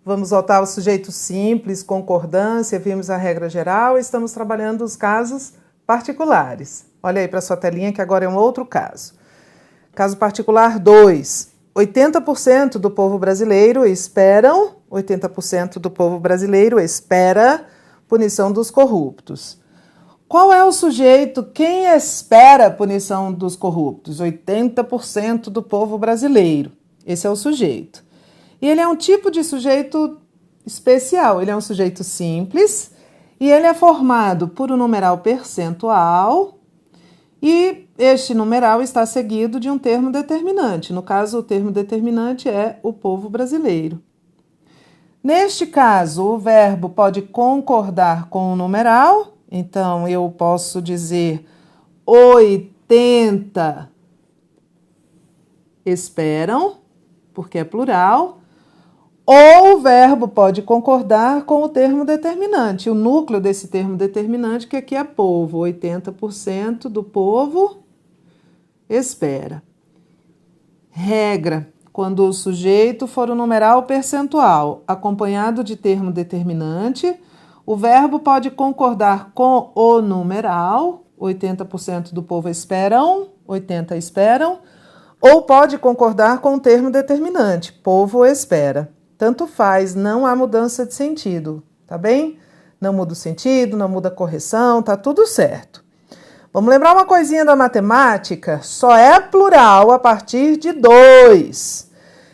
Vamos voltar ao sujeito simples, concordância, vimos a regra geral e estamos trabalhando os casos particulares. Olha aí para sua telinha que agora é um outro caso. Caso particular 2. 80% do povo brasileiro espera punição dos corruptos. Qual é o sujeito? Quem espera a punição dos corruptos? 80% do povo brasileiro. Esse é o sujeito. E ele é um tipo de sujeito especial. Ele é um sujeito simples e ele é formado por um numeral percentual e este numeral está seguido de um termo determinante. No caso, o termo determinante é o povo brasileiro. Neste caso, o verbo pode concordar com o numeral. Então, eu posso dizer 80 esperam, porque é plural, ou o verbo pode concordar com o termo determinante. O núcleo desse termo determinante, que aqui é povo, 80% do povo espera. Regra: quando o sujeito for o numeral percentual acompanhado de termo determinante, o verbo pode concordar com o numeral, 80% do povo esperam, 80 esperam, ou pode concordar com o termo determinante, povo espera. Tanto faz, não há mudança de sentido, tá bem? Não muda o sentido, não muda a correção, tá tudo certo. Vamos lembrar uma coisinha da matemática? Só é plural a partir de 2.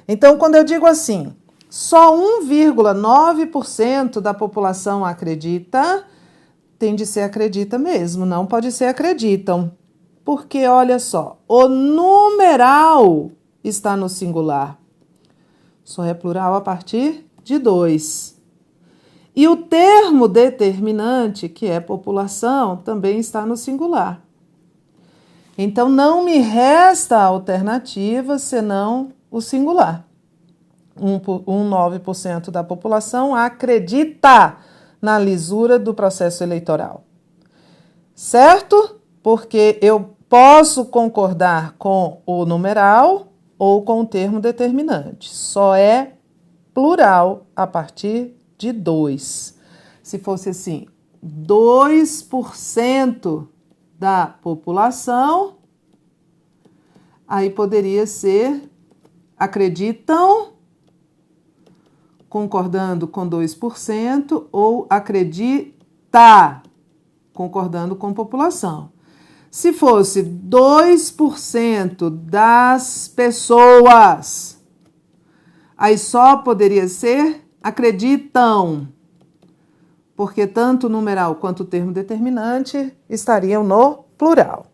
Então, quando eu digo assim, só 1,9% da população acredita, tem de ser acredita mesmo, não pode ser acreditam. Porque, olha só, o numeral está no singular. Só é plural a partir de 2. E o termo determinante, que é população, também está no singular. Então, não me resta alternativa senão o singular. 9% da população acredita na lisura do processo eleitoral. Certo? Porque eu posso concordar com o numeral ou com o termo determinante. Só é plural a partir de 2. Se fosse assim, 2% da população, aí poderia ser acreditam, concordando com 2%, ou acredita, concordando com população. Se fosse 2% das pessoas, aí só poderia ser acreditam, porque tanto o numeral quanto o termo determinante estariam no plural.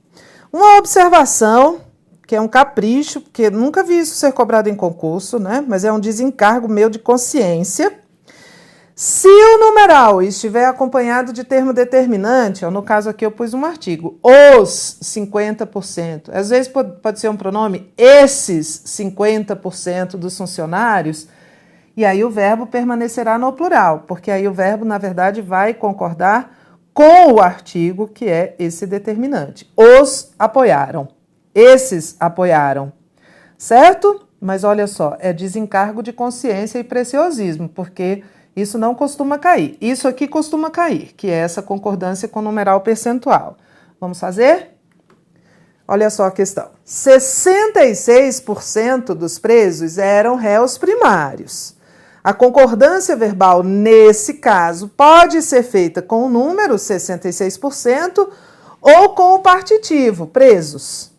Uma observação, que é um capricho, porque nunca vi isso ser cobrado em concurso, né? Mas é um desencargo meu de consciência. Se o numeral estiver acompanhado de termo determinante, no caso aqui eu pus um artigo, os 50%, às vezes pode ser um pronome, esses 50% dos funcionários, e aí o verbo permanecerá no plural, porque aí o verbo, na verdade, vai concordar com o artigo, que é esse determinante. Os apoiaram, esses apoiaram, certo? Mas olha só, é desencargo de consciência e preciosismo, porque isso não costuma cair. Isso aqui costuma cair, que é essa concordância com o numeral percentual. Vamos fazer? Olha só a questão. 66% dos presos eram réus primários. A concordância verbal, nesse caso, pode ser feita com o número 66% ou com o partitivo, presos.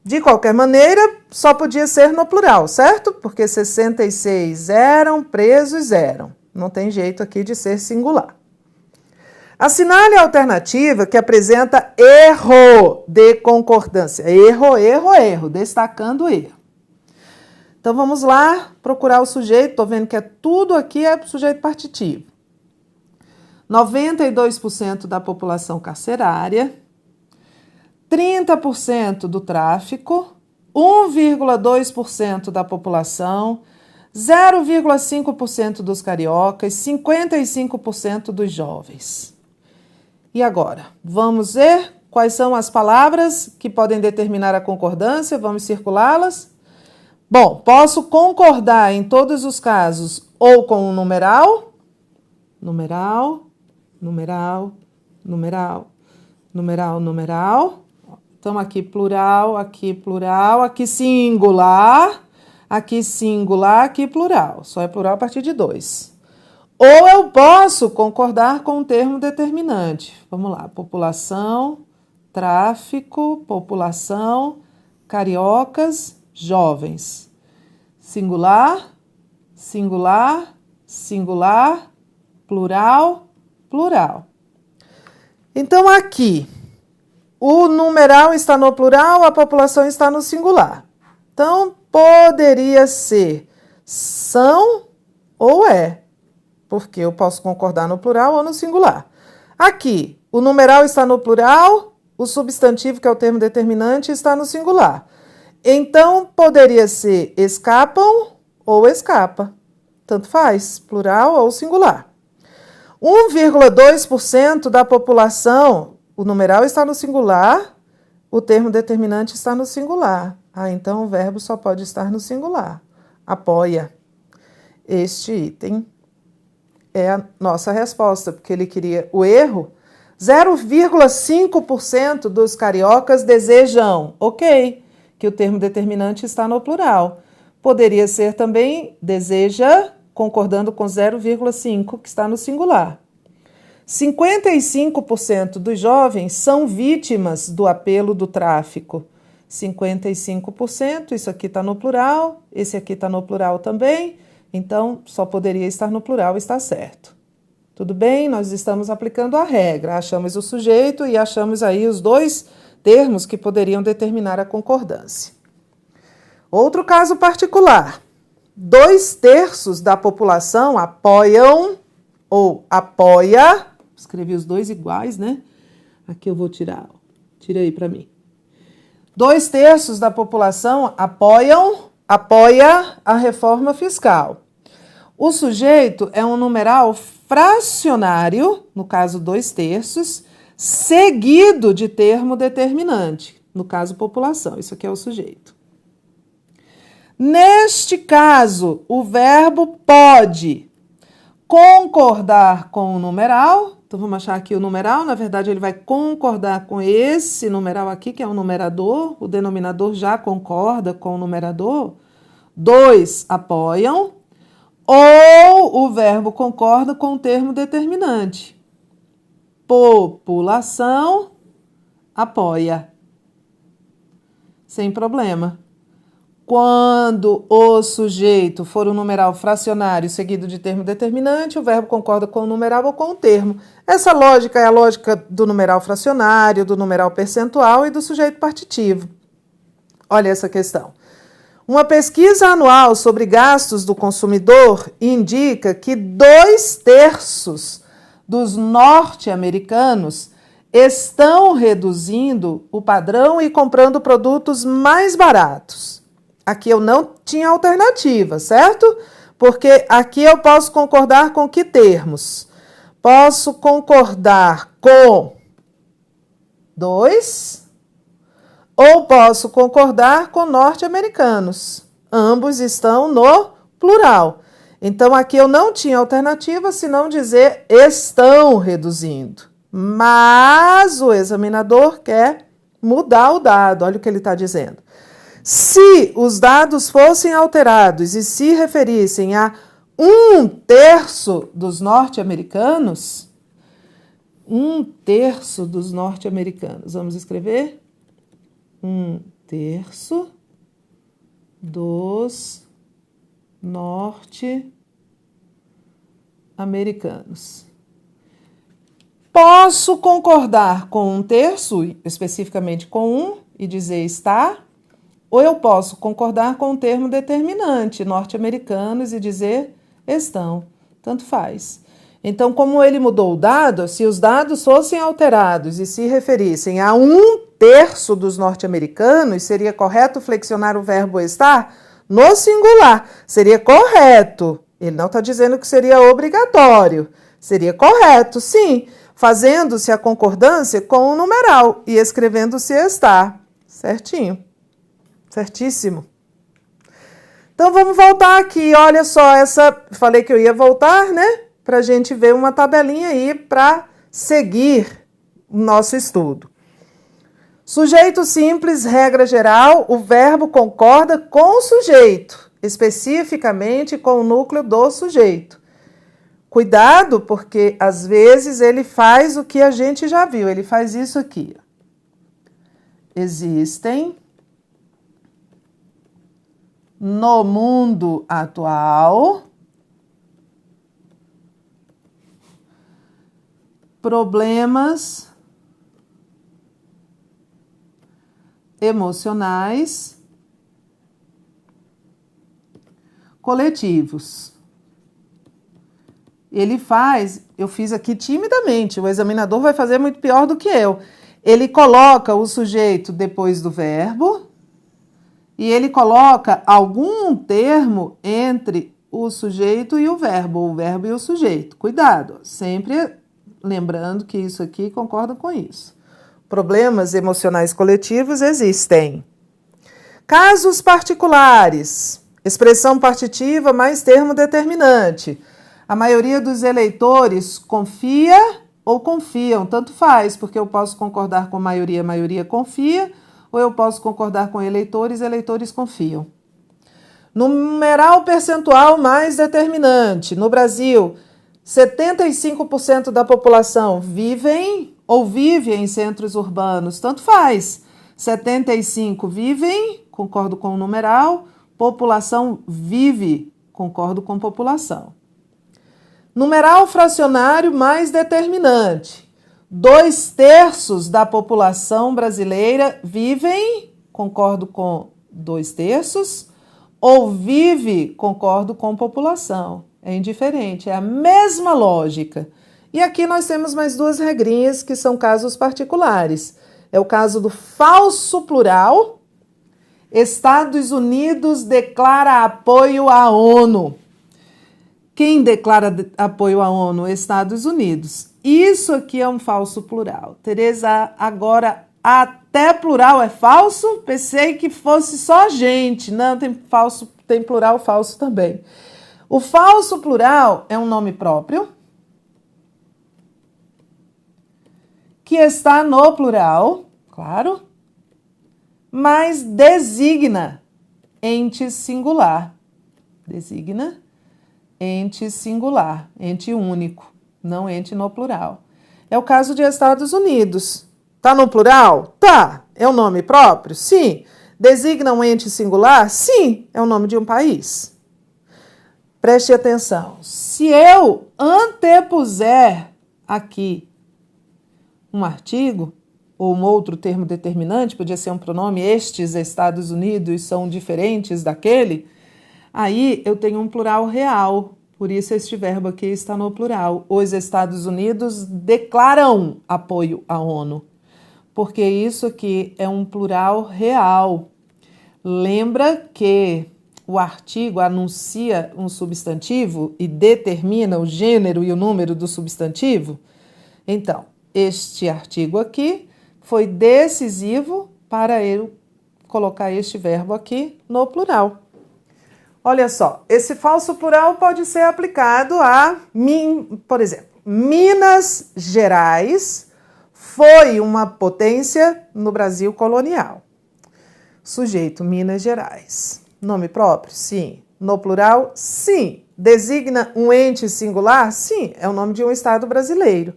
De qualquer maneira, só podia ser no plural, certo? Porque 66 eram, presos eram. Não tem jeito aqui de ser singular. Assinale a alternativa que apresenta erro de concordância. Erro, destacando o erro. Então, vamos lá procurar o sujeito. Estou vendo que tudo aqui é sujeito partitivo. 92% da população carcerária, 30% do tráfico, 1,2% da população, 0,5% dos cariocas, 55% dos jovens. E agora, vamos ver quais são as palavras que podem determinar a concordância, vamos circulá-las? Bom, posso concordar em todos os casos ou com um numeral, numeral, numeral, numeral, numeral, numeral. Então, aqui plural, aqui singular, aqui plural. Só é plural a partir de 2. Ou eu posso concordar com um termo determinante. Vamos lá, população, tráfico, população, cariocas, jovens. Singular, singular, singular, plural, plural. Então, aqui, o numeral está no plural, a população está no singular. Então, poderia ser são ou é, porque eu posso concordar no plural ou no singular. Aqui, o numeral está no plural, o substantivo, que é o termo determinante, está no singular. Então, poderia ser escapam ou escapa. Tanto faz, plural ou singular. 1,2% da população, o numeral está no singular, o termo determinante está no singular. Então o verbo só pode estar no singular. Apoia. Este item é a nossa resposta, porque ele queria o erro. 0,5% dos cariocas desejam, ok, que o termo determinante está no plural. Poderia ser também deseja, concordando com 0,5%, que está no singular. 55% dos jovens são vítimas do apelo do tráfico. 55%, isso aqui está no plural, esse aqui está no plural também, então só poderia estar no plural, está certo. Tudo bem? Nós estamos aplicando a regra, achamos o sujeito e achamos aí os dois termos que poderiam determinar a concordância. Outro caso particular. 2/3 da população apoiam ou apoia, escrevi os dois iguais, né? Aqui eu vou tirar, tira aí para mim. 2/3 da população apoia a reforma fiscal. O sujeito é um numeral fracionário, no caso 2/3, seguido de termo determinante, no caso população, isso aqui é o sujeito. Neste caso, o verbo pode concordar com o numeral. Então, vamos achar aqui o numeral. Na verdade, ele vai concordar com esse numeral aqui, que é o numerador. O denominador já concorda com o numerador. 2 apoiam. Ou o verbo concorda com o termo determinante. População apoia. Sem problema. Quando o sujeito for um numeral fracionário seguido de termo determinante, o verbo concorda com o numeral ou com o termo. Essa lógica é a lógica do numeral fracionário, do numeral percentual e do sujeito partitivo. Olha essa questão. Uma pesquisa anual sobre gastos do consumidor indica que 2/3 dos norte-americanos estão reduzindo o padrão e comprando produtos mais baratos. Aqui eu não tinha alternativa, certo? Porque aqui eu posso concordar com que termos? Posso concordar com 2 ou posso concordar com norte-americanos. Ambos estão no plural. Então, aqui eu não tinha alternativa senão dizer estão reduzindo. Mas o examinador quer mudar o dado. Olha o que ele está dizendo. Se os dados fossem alterados e se referissem a 1/3 dos norte-americanos, 1/3 dos norte-americanos, vamos escrever? 1/3 dos norte-americanos. Posso concordar com 1/3, especificamente com 1, e dizer está, ou eu posso concordar com o termo determinante, norte-americanos, e dizer estão. Tanto faz. Então, como ele mudou o dado, se os dados fossem alterados e se referissem a 1/3 dos norte-americanos, seria correto flexionar o verbo estar no singular. Seria correto. Ele não está dizendo que seria obrigatório. Seria correto, sim, fazendo-se a concordância com o numeral e escrevendo-se estar. Certinho. Certíssimo. Então, vamos voltar aqui. Olha só, falei que eu ia voltar, né? Para a gente ver uma tabelinha aí para seguir o nosso estudo. Sujeito simples, regra geral, o verbo concorda com o sujeito, especificamente com o núcleo do sujeito. Cuidado, porque às vezes ele faz o que a gente já viu, ele faz isso aqui. Existem no mundo atual problemas emocionais coletivos. Eu fiz aqui timidamente, o examinador vai fazer muito pior do que eu. Ele coloca o sujeito depois do verbo e ele coloca algum termo entre o sujeito e o verbo e o sujeito. Cuidado, sempre lembrando que isso aqui concorda com isso. Problemas emocionais coletivos existem. Casos particulares. Expressão partitiva mais termo determinante. A maioria dos eleitores confia ou confiam, tanto faz, porque eu posso concordar com a maioria confia, ou eu posso concordar com eleitores confiam. Numeral percentual mais determinante. No Brasil, 75% da população vive em centros urbanos, tanto faz. 75 vivem, concordo com o numeral, população vive, concordo com população. Numeral fracionário mais determinante. 2/3 da população brasileira vivem, concordo com 2/3, ou vive, concordo com população. É indiferente, é a mesma lógica. E aqui nós temos mais duas regrinhas que são casos particulares. É o caso do falso plural. Estados Unidos declara apoio à ONU. Quem declara apoio à ONU? Estados Unidos. Isso aqui é um falso plural. Tereza, agora até plural é falso? Pensei que fosse só gente. Não, tem plural falso também. O falso plural é um nome próprio que está no plural, claro, mas designa ente singular. Designa ente singular, ente único, não ente no plural. É o caso de Estados Unidos. Tá no plural? Tá. É um nome próprio? Sim. Designa um ente singular? Sim. É o nome de um país. Preste atenção. Se eu antepuser aqui um artigo ou um outro termo determinante, podia ser um pronome, estes Estados Unidos são diferentes daquele, aí eu tenho um plural real. Por isso este verbo aqui está no plural. Os Estados Unidos declaram apoio à ONU. Porque isso aqui é um plural real. Lembra que o artigo anuncia um substantivo e determina o gênero e o número do substantivo? Então, este artigo aqui foi decisivo para eu colocar este verbo aqui no plural. Olha só, esse falso plural pode ser aplicado por exemplo, Minas Gerais foi uma potência no Brasil colonial. Sujeito, Minas Gerais. Nome próprio? Sim. No plural? Sim. Designa um ente singular? Sim. É o nome de um estado brasileiro.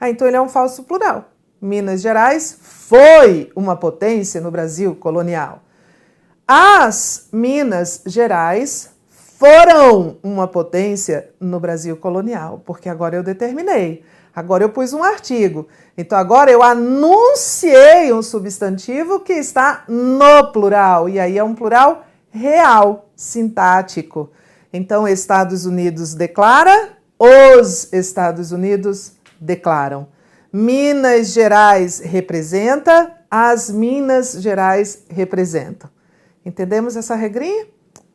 Então ele é um falso plural. Minas Gerais foi uma potência no Brasil colonial. As Minas Gerais foram uma potência no Brasil colonial, porque agora eu determinei. Agora eu pus um artigo. Então agora eu anunciei um substantivo que está no plural. E aí é um plural real, sintático. Então Estados Unidos declara, os Estados Unidos declaram. Minas Gerais representa, as Minas Gerais representam. Entendemos essa regrinha?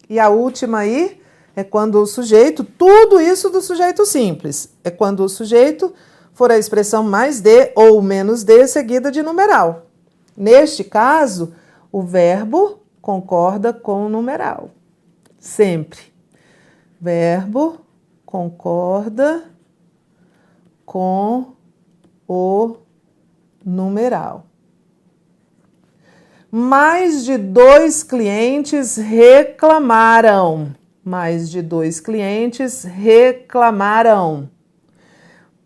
E a última aí é quando o sujeito, tudo isso do sujeito simples, é quando o sujeito for a expressão mais de ou menos de seguida de numeral. Neste caso, o verbo concorda com o numeral, sempre. Verbo concorda com o numeral. Mais de 2 clientes reclamaram. Mais de 2 clientes reclamaram.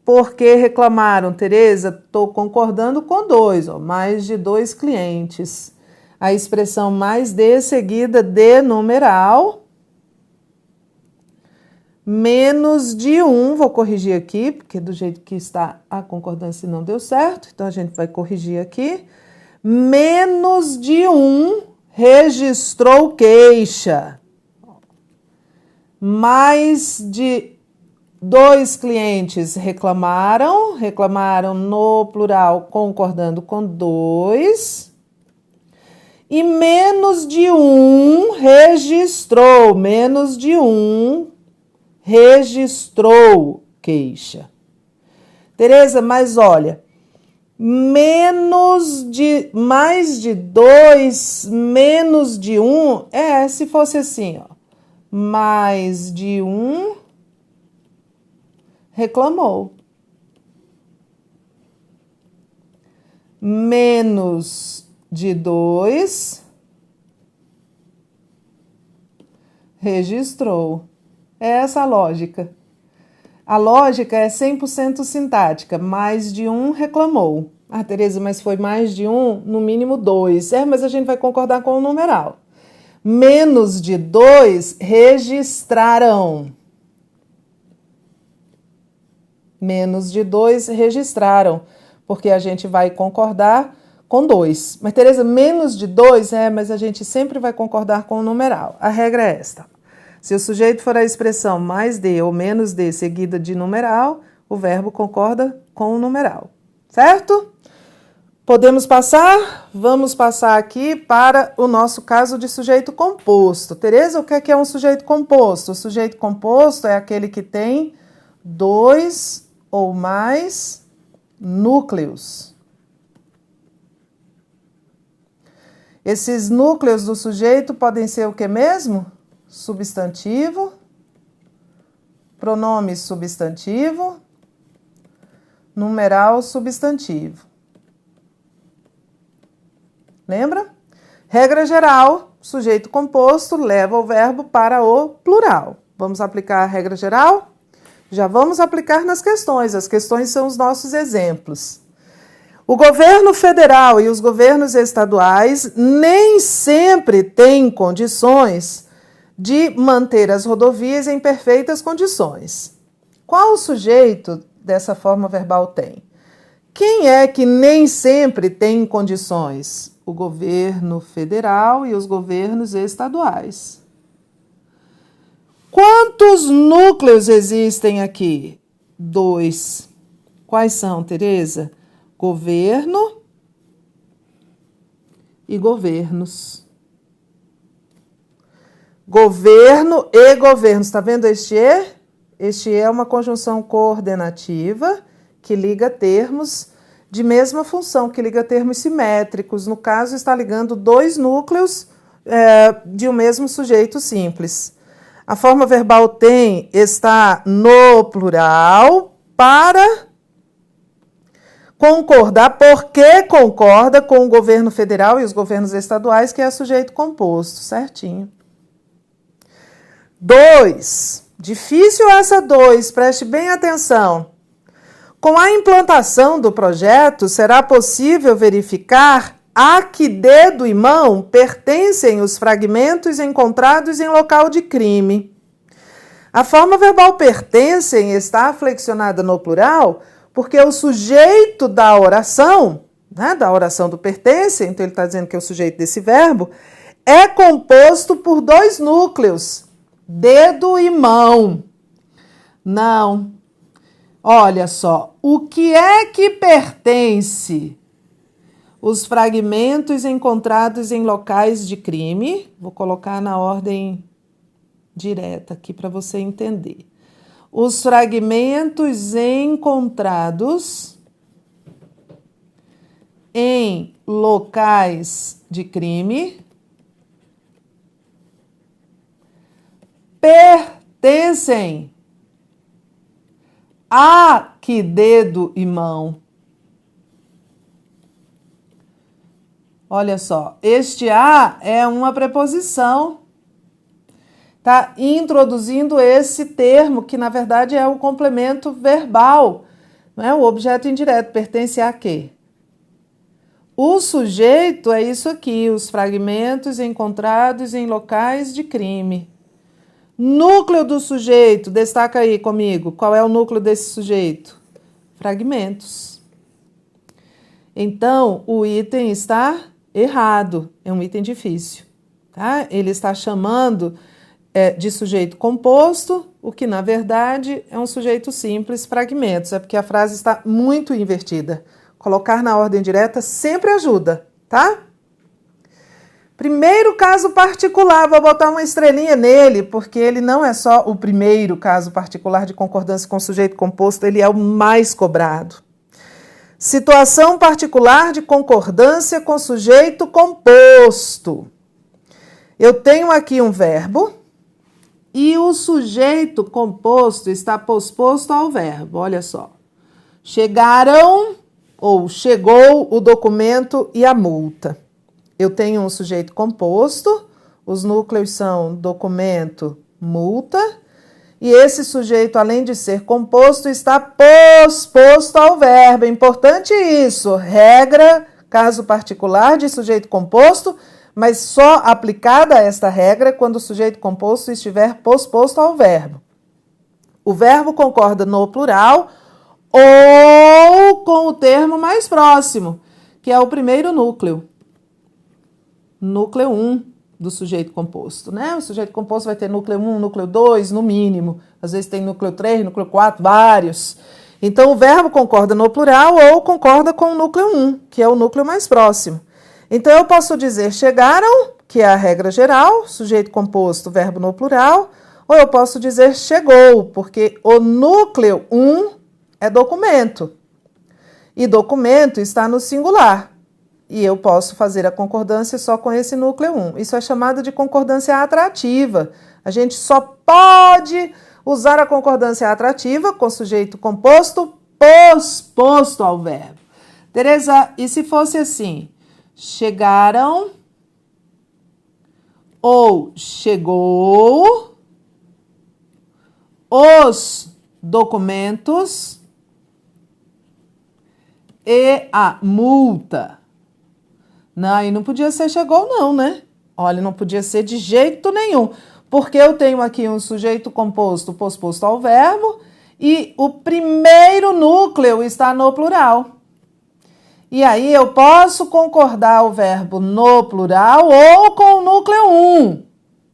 Por que reclamaram, Tereza? Estou concordando com 2, mais de 2 clientes. A expressão mais de seguida de numeral. Menos de 1, vou corrigir aqui, porque do jeito que está a concordância não deu certo, então a gente vai corrigir aqui. Menos de 1 registrou queixa. Mais de 2 clientes reclamaram no plural concordando com 2. E menos de 1 registrou, menos de 1 registrou queixa. Tereza, mas olha, mais de 2, menos de 1, se fosse assim, mais de 1 reclamou. Menos de 2 registrou. É essa a lógica. A lógica é 100% sintática. Mais de 1 reclamou. Ah, Tereza, mas foi mais de 1? No mínimo 2. Mas a gente vai concordar com o numeral. Menos de 2 registraram. Menos de 2 registraram. Porque a gente vai concordar com 2. Mas, Tereza, menos de 2? Mas a gente sempre vai concordar com o numeral. A regra é esta. Se o sujeito for a expressão mais de ou menos de seguida de numeral, o verbo concorda com o numeral. Certo? Podemos passar? Vamos passar aqui para o nosso caso de sujeito composto. Tereza, o que é um sujeito composto? O sujeito composto é aquele que tem 2 ou mais núcleos. Esses núcleos do sujeito podem ser o que mesmo? Substantivo, pronome substantivo, numeral substantivo. Lembra? Regra geral, sujeito composto leva o verbo para o plural. Vamos aplicar a regra geral? Já vamos aplicar nas questões. As questões são os nossos exemplos. O governo federal e os governos estaduais nem sempre têm condições de manter as rodovias em perfeitas condições. Qual sujeito dessa forma verbal tem? Quem é que nem sempre tem condições? O governo federal e os governos estaduais. Quantos núcleos existem aqui? 2. Quais são, Tereza? Governo e governos. Governo e governos. Está vendo este e? Este é uma conjunção coordenativa que liga termos de mesma função, que liga termos simétricos. No caso, está ligando 2 núcleos de um mesmo sujeito simples. A forma verbal tem está no plural para concordar, porque concorda com o governo federal e os governos estaduais, que é sujeito composto, certinho. 2. Difícil essa 2, preste bem atenção. Com a implantação do projeto, será possível verificar a que dedo e mão pertencem os fragmentos encontrados em local de crime. A forma verbal pertencem está flexionada no plural porque o sujeito da oração, da oração do pertencem, então ele está dizendo que é o sujeito desse verbo, é composto por 2 núcleos. Dedo e mão. Não. Olha só, o que é que pertence? Os fragmentos encontrados em locais de crime. Vou colocar na ordem direta aqui para você entender. Os fragmentos encontrados em locais de crime pertencem a que dedo e mão? Olha só, este a é uma preposição. Tá introduzindo esse termo, que na verdade é o complemento verbal. Não é? O objeto indireto pertence a quê? O sujeito é isso aqui, os fragmentos encontrados em locais de crime. Núcleo do sujeito, destaca aí comigo. Qual é o núcleo desse sujeito? Fragmentos. Então, o item está errado, é um item difícil. Tá? Ele está chamando de sujeito composto, o que na verdade é um sujeito simples, fragmentos. É porque a frase está muito invertida. Colocar na ordem direta sempre ajuda, tá? Primeiro caso particular, vou botar uma estrelinha nele, porque ele não é só o primeiro caso particular de concordância com sujeito composto, ele é o mais cobrado. Situação particular de concordância com sujeito composto. Eu tenho aqui um verbo e o sujeito composto está posposto ao verbo, olha só. Chegaram ou chegou o documento e a multa. Eu tenho um sujeito composto, os núcleos são documento, multa, e esse sujeito, além de ser composto, está posposto ao verbo. É importante isso, regra, caso particular de sujeito composto, mas só aplicada esta regra quando o sujeito composto estiver posposto ao verbo. O verbo concorda no plural ou com o termo mais próximo, que é o primeiro núcleo. Núcleo 1 do sujeito composto, né? O sujeito composto vai ter núcleo 1, núcleo 2, no mínimo. Às vezes tem núcleo 3, núcleo 4, vários. Então, o verbo concorda no plural ou concorda com o núcleo 1, que é o núcleo mais próximo. Então, eu posso dizer chegaram, que é a regra geral, sujeito composto, verbo no plural, ou eu posso dizer chegou, porque o núcleo 1 é documento. E documento está no singular. E eu posso fazer a concordância só com esse núcleo 1. Isso é chamado de concordância atrativa. A gente só pode usar a concordância atrativa com sujeito composto posposto ao verbo. Tereza, e se fosse assim? Chegaram ou chegou os documentos e a multa. Não, aí não podia ser chegou não, né? Olha, não podia ser de jeito nenhum, porque eu tenho aqui um sujeito composto posposto ao verbo e o primeiro núcleo está no plural. E aí eu posso concordar o verbo no plural ou com o núcleo 1.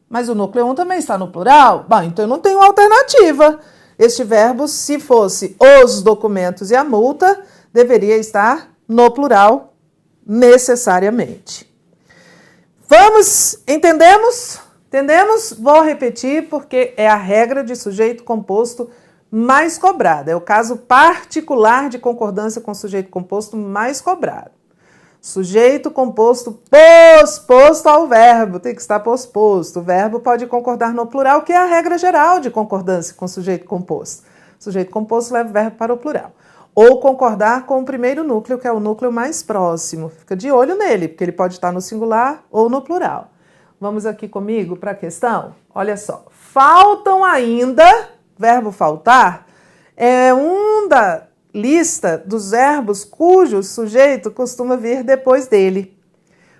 Mas o núcleo 1 também está no plural? Bom, então eu não tenho alternativa. Este verbo, se fosse os documentos e a multa, deveria estar no plural necessariamente. Vamos, entendemos? Entendemos? Vou repetir porque é a regra de sujeito composto mais cobrada. É o caso particular de concordância com sujeito composto mais cobrado. Sujeito composto posposto ao verbo, tem que estar posposto. O verbo pode concordar no plural, que é a regra geral de concordância com sujeito composto. Sujeito composto leva o verbo para o plural. Ou concordar com o primeiro núcleo, que é o núcleo mais próximo. Fica de olho nele, porque ele pode estar no singular ou no plural. Vamos aqui comigo para a questão? Olha só. Faltam ainda, verbo faltar, é da lista dos verbos cujo sujeito costuma vir depois dele.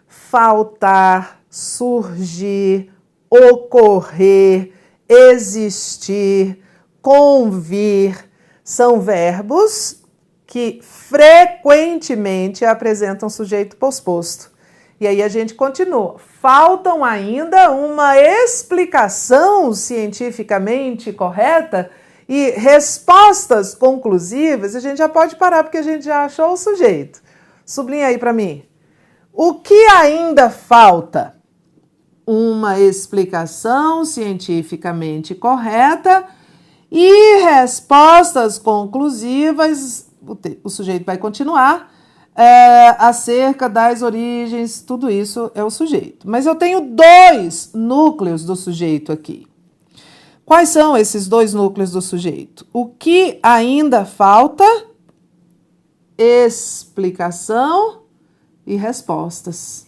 Faltar, surgir, ocorrer, existir, convir, são verbos que frequentemente apresentam sujeito posposto. E aí a gente continua. Faltam ainda uma explicação cientificamente correta e respostas conclusivas. A gente já pode parar porque a gente já achou o sujeito. Sublinha aí para mim. O que ainda falta? Uma explicação cientificamente correta e respostas conclusivas. O sujeito vai continuar. Acerca das origens, tudo isso é o sujeito. Mas eu tenho dois núcleos do sujeito aqui. Quais são esses dois núcleos do sujeito? O que ainda falta? Explicação e respostas.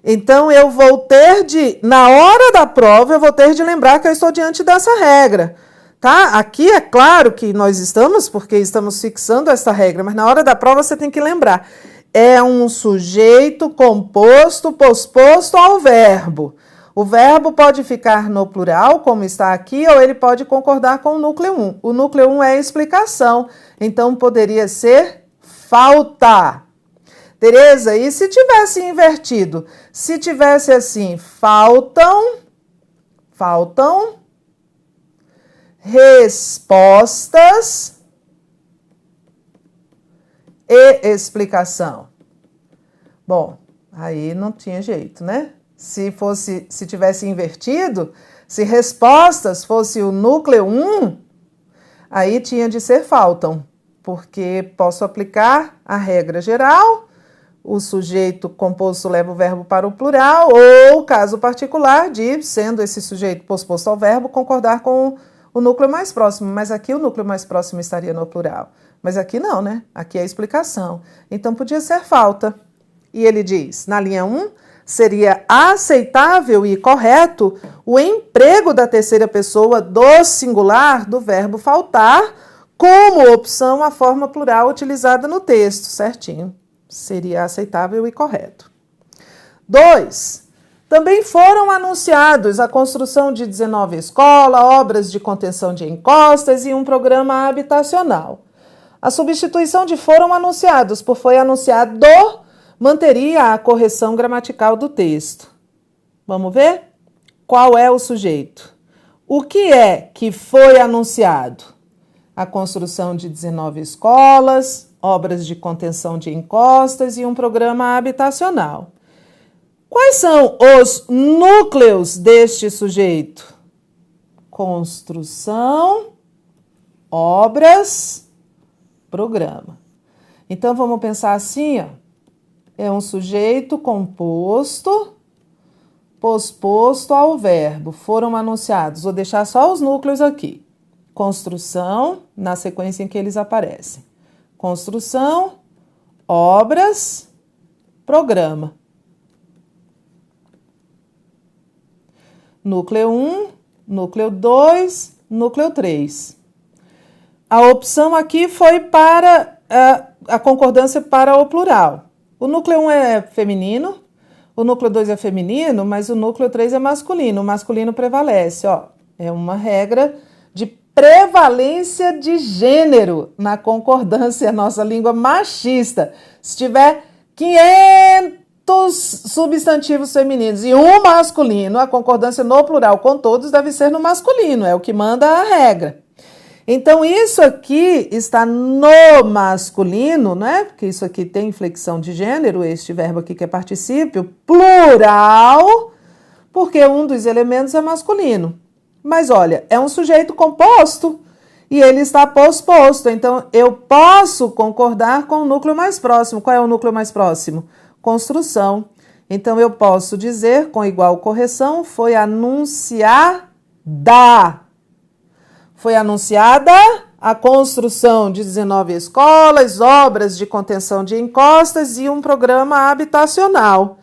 Então, eu vou ter de, na hora da prova, eu vou ter de lembrar que eu estou diante dessa regra. Tá? Aqui é claro que nós estamos, porque estamos fixando essa regra, mas na hora da prova você tem que lembrar. É um sujeito composto, posposto ao verbo. O verbo pode ficar no plural, como está aqui, ou ele pode concordar com o núcleo 1. O núcleo 1 é explicação, então poderia ser falta. Tereza, e se tivesse invertido? Se tivesse assim, faltam respostas e explicação. Bom, aí não tinha jeito, né? Se tivesse invertido, se respostas fosse o núcleo 1, aí tinha de ser faltam, porque posso aplicar a regra geral, o sujeito composto leva o verbo para o plural, ou caso particular de, sendo esse sujeito posposto ao verbo, concordar com o núcleo mais próximo, mas aqui o núcleo mais próximo estaria no plural. Mas aqui não, né? Aqui é a explicação. Então podia ser falta. E ele diz, na linha 1, seria aceitável e correto o emprego da terceira pessoa do singular do verbo faltar como opção à forma plural utilizada no texto, certinho. Seria aceitável e correto. 2. Também foram anunciados a construção de 19 escolas, obras de contenção de encostas e um programa habitacional. A substituição de foram anunciados por foi anunciado manteria a correção gramatical do texto. Vamos ver? Qual é o sujeito? O que é que foi anunciado? A construção de 19 escolas, obras de contenção de encostas e um programa habitacional. Quais são os núcleos deste sujeito? Construção, obras, programa. Então, vamos pensar assim, ó. É um sujeito composto, posposto ao verbo. Foram anunciados. Vou deixar só os núcleos aqui. Construção, na sequência em que eles aparecem. Construção, obras, programa. Núcleo 1, núcleo 2, núcleo 3. A opção aqui foi para a concordância para o plural. O núcleo 1 é feminino, o núcleo 2 é feminino, mas o núcleo 3 é masculino. O masculino prevalece, ó. É uma regra de prevalência de gênero na concordância, nossa língua machista. Se tiver 500 substantivos femininos e um masculino, a concordância no plural com todos deve ser no masculino, é o que manda a regra. Então, isso aqui está no masculino, né? Porque isso aqui tem inflexão de gênero, este verbo aqui que é particípio, plural, porque um dos elementos é masculino. Mas, olha, é um sujeito composto e ele está posposto. Então, eu posso concordar com o núcleo mais próximo. Qual é o núcleo mais próximo? Construção. Então, eu posso dizer, com igual correção, foi anunciada. Foi anunciada a construção de 19 escolas, obras de contenção de encostas e um programa habitacional.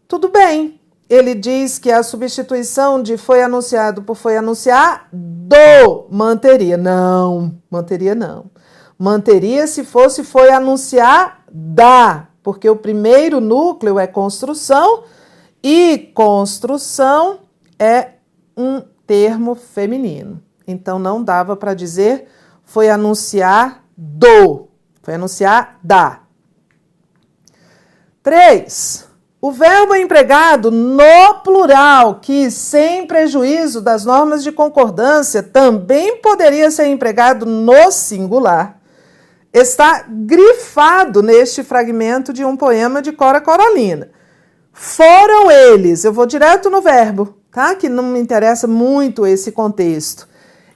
Tudo bem. Ele diz que a substituição de foi anunciado por foi anunciado manteria. Não, manteria não. Manteria se fosse foi anunciada, porque o primeiro núcleo é construção e construção é um termo feminino. Então, não dava para dizer foi anunciado, foi anunciada. 3. O verbo empregado no plural, que sem prejuízo das normas de concordância também poderia ser empregado no singular, está grifado neste fragmento de um poema de Cora Coralina. Foram eles, eu vou direto no verbo, tá? Que não me interessa muito esse contexto.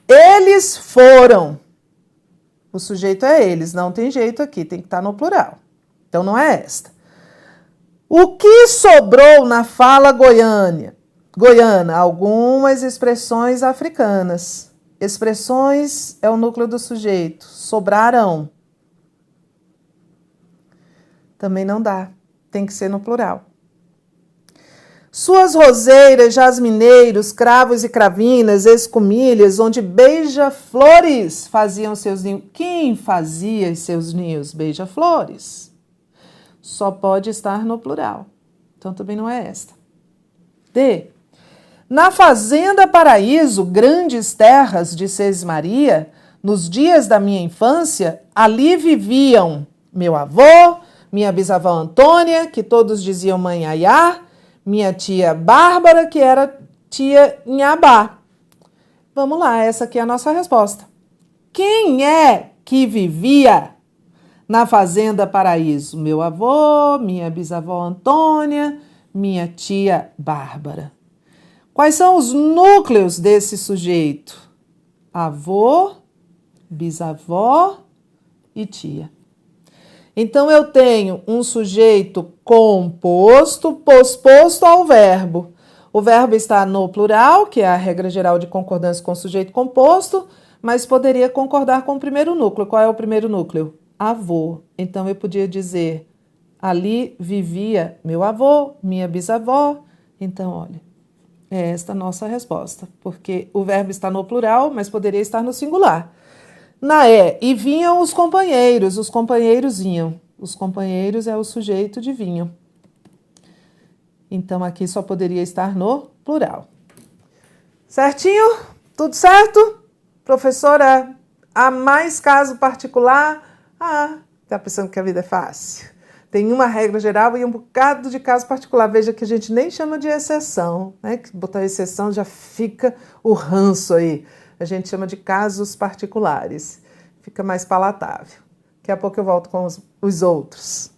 Eles foram. O sujeito é eles, não tem jeito aqui, tem que estar no plural. Então, não é esta. O que sobrou na fala goiânia? Goiana, algumas expressões africanas. Expressões é o núcleo do sujeito. Sobraram. Também não dá. Tem que ser no plural. Suas roseiras, jasmineiros, cravos e cravinas, escumilhas, onde beija-flores faziam seus ninhos. Quem fazia seus ninhos? Beija-flores. Só pode estar no plural. Então também não é esta. D. Na fazenda Paraíso, grandes terras de Sesmaria, nos dias da minha infância, ali viviam meu avô, minha bisavó Antônia, que todos diziam mãe Ayá, minha tia Bárbara, que era tia Inhabá. Vamos lá, essa aqui é a nossa resposta. Quem é que vivia na fazenda Paraíso? Meu avô, minha bisavó Antônia, minha tia Bárbara. Quais são os núcleos desse sujeito? Avô, bisavó e tia. Então, eu tenho um sujeito composto, posposto ao verbo. O verbo está no plural, que é a regra geral de concordância com o sujeito composto, mas poderia concordar com o primeiro núcleo. Qual é o primeiro núcleo? Avô. Então, eu podia dizer, ali vivia meu avô, minha bisavó. Então, olha, é esta a nossa resposta, porque o verbo está no plural, mas poderia estar no singular. Na e vinham os companheiros vinham. Os companheiros é o sujeito de vinham. Então, aqui só poderia estar no plural. Certinho? Tudo certo? Professora, há mais caso particular? Tá pensando que a vida é fácil? Tem uma regra geral e um bocado de caso particular. Veja que a gente nem chama de exceção, né? Que botar exceção já fica o ranço aí. A gente chama de casos particulares. Fica mais palatável. Daqui a pouco eu volto com os outros.